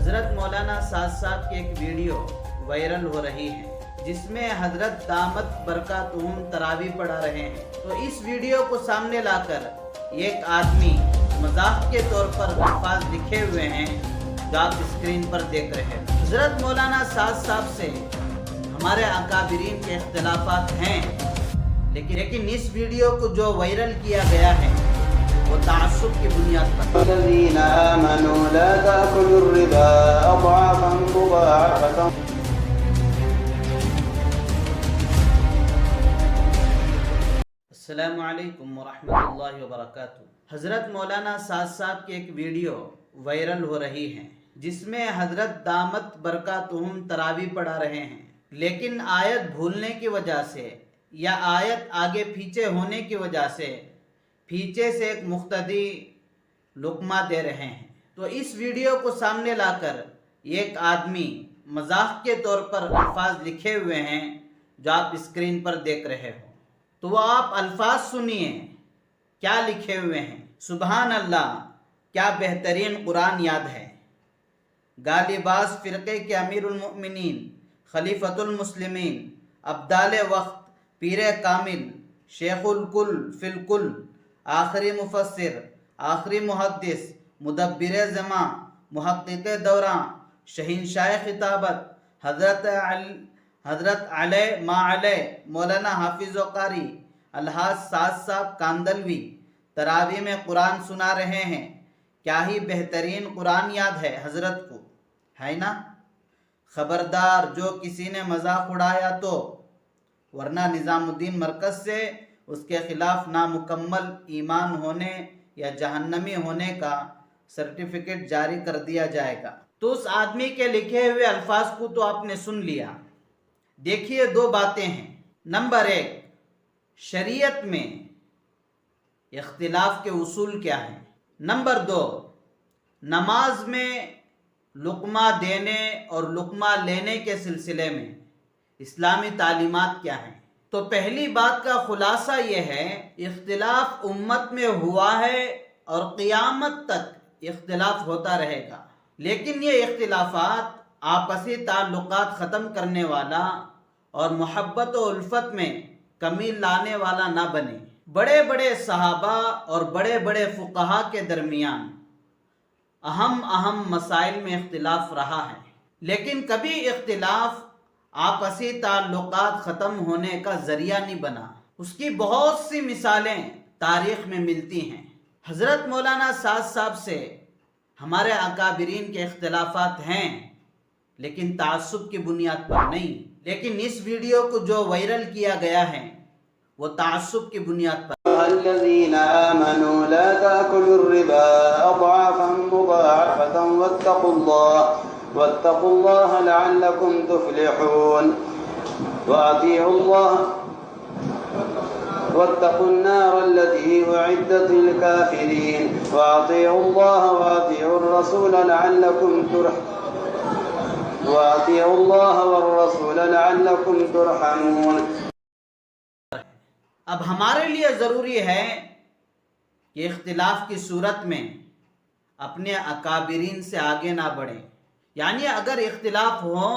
حضرت مولانا سعد صاحب کی ایک ویڈیو وائرل ہو رہی ہے جس میں حضرت دامت برکاتہم تراویح پڑھا رہے ہیں۔ تو اس ویڈیو کو سامنے لا کر ایک آدمی مذاق کے طور پر الفاظ لکھے ہوئے ہیں جو آپ اسکرین پر دیکھ رہے ہیں۔ حضرت مولانا سعد صاحب سے ہمارے اکابرین کے اختلافات ہیں، لیکن اس ویڈیو کو جو وائرل کیا گیا ہے وہ تعصب کی بنیاد پر۔ الذين آمنوا لا تأكلوا الربا أضعافا مضاعفة السلام علیکم ورحمۃ اللہ وبرکاتہ۔ حضرت مولانا سعد صاحب کی ایک ویڈیو وائرل ہو رہی ہے جس میں حضرت دامت برکاتہم تراویح پڑھا رہے ہیں، لیکن آیت بھولنے کی وجہ سے یا آیت آگے پیچھے ہونے کی وجہ سے پیچھے سے ایک مقتدی لقمہ دے رہے ہیں۔ تو اس ویڈیو کو سامنے لا کر ایک آدمی مذاق کے طور پر الفاظ لکھے ہوئے ہیں جو آپ اسکرین پر دیکھ رہے ہو۔ تو وہ آپ الفاظ سنیے کیا لکھے ہوئے ہیں۔ سبحان اللہ، کیا بہترین قرآن یاد ہے۔ غالباز فرقے کے امیر المؤمنین، خلیفۃ المسلمین، ابدال وقت، پیر کامل، شیخ الکل فی الکل، آخری مفسر، آخری محدث، مدبر زمان، محقق دوران، شہنشاہ خطابت، حضرت علیہ ما علیہ مولانا حافظ و قاری الحاج سعد صاحب کاندلوی تراویح میں قرآن سنا رہے ہیں۔ کیا ہی بہترین قرآن یاد ہے حضرت کو، ہے نا؟ خبردار جو کسی نے مذاق اڑایا تو، ورنہ نظام الدین مرکز سے اس کے خلاف نامکمل ایمان ہونے یا جہنمی ہونے کا سرٹیفکیٹ جاری کر دیا جائے گا۔ تو اس آدمی کے لکھے ہوئے الفاظ کو تو آپ نے سن لیا۔ دیکھیے دو باتیں ہیں۔ نمبر ایک، شریعت میں اختلاف کے اصول کیا ہیں۔ نمبر دو، نماز میں لقمہ دینے اور لقمہ لینے کے سلسلے میں اسلامی تعلیمات کیا ہیں۔ تو پہلی بات کا خلاصہ یہ ہے، اختلاف امت میں ہوا ہے اور قیامت تک اختلاف ہوتا رہے گا، لیکن یہ اختلافات آپسی تعلقات ختم کرنے والا اور محبت و الفت میں کمی لانے والا نہ بنے۔ بڑے بڑے صحابہ اور بڑے بڑے فقہا کے درمیان اہم مسائل میں اختلاف رہا ہے، لیکن کبھی اختلاف آپسی تعلقات ختم ہونے کا ذریعہ نہیں بنا۔ اس کی بہت سی مثالیں تاریخ میں ملتی ہیں۔ حضرت مولانا سعد صاحب سے ہمارے اکابرین کے اختلافات ہیں، لیکن تعصب کی بنیاد پر نہیں۔ لیکن اس ویڈیو کو جو وائرل کیا گیا ہے وہ تعصب کی بنیاد پر۔ الذين آمنوا لا تأكلوا الربا أضعافا مضاعفة واتقوا الله لعلكم تفلحون واتقوا النار التي أعدت للكافرين وأطيعوا الله وأطيعوا الرسول لعلكم ترحمون۔ اب ہمارے لیے ضروری ہے کہ اختلاف کی صورت میں اپنے اکابرین سے آگے نہ بڑھیں، یعنی اگر اختلاف ہو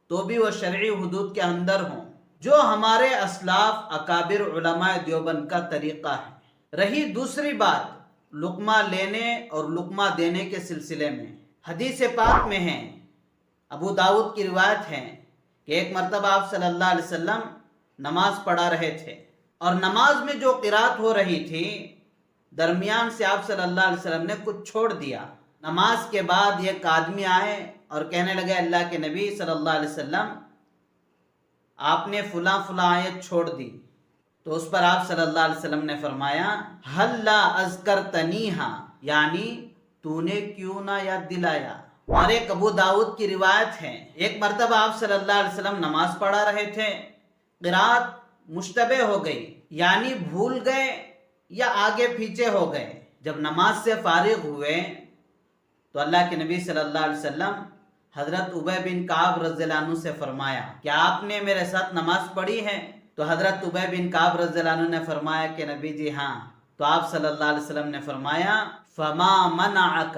تو بھی وہ شرعی حدود کے اندر ہوں، جو ہمارے اسلاف اکابر علماء دیوبند کا طریقہ ہے۔ رہی دوسری بات لقمہ لینے اور لقمہ دینے کے سلسلے میں، حدیث پاک میں ہے، ابو داؤد کی روایت ہے کہ ایک مرتبہ آپ صلی اللہ علیہ وسلم نماز پڑھا رہے تھے، اور نماز میں جو قرات ہو رہی تھی درمیان سے آپ صلی اللہ علیہ وسلم نے کچھ چھوڑ دیا۔ نماز کے بعد ایک آدمی آئے اور کہنے لگے، اللہ کے نبی صلی اللہ علیہ وسلم آپ نے فلاں آیت چھوڑ دی۔ تو اس پر آپ صلی اللہ علیہ وسلم نے فرمایا، ہلا اذکرتنیھا، یعنی تو نے کیوں نہ یاد دلایا۔ اور ایک ابو داؤد کی روایت ہے، ایک مرتبہ آپ صلی اللہ علیہ وسلم نماز پڑھا رہے تھے، قرات مشتبہ ہو گئی، یعنی بھول گئے یا آگے پیچھے ہو گئے۔ جب نماز سے فارغ ہوئے تو اللہ کے نبی صلی اللہ علیہ وسلم حضرت ابی بن کعب رضی اللہ عنہ سے فرمایا، کیا آپ نے میرے ساتھ نماز پڑھی ہے؟ تو حضرت ابی بن کعب رضی اللہ عنہ نے فرمایا کہ نبی جی ہاں۔ تو آپ صلی اللہ علیہ وسلم نے فرمایا، فما منعک،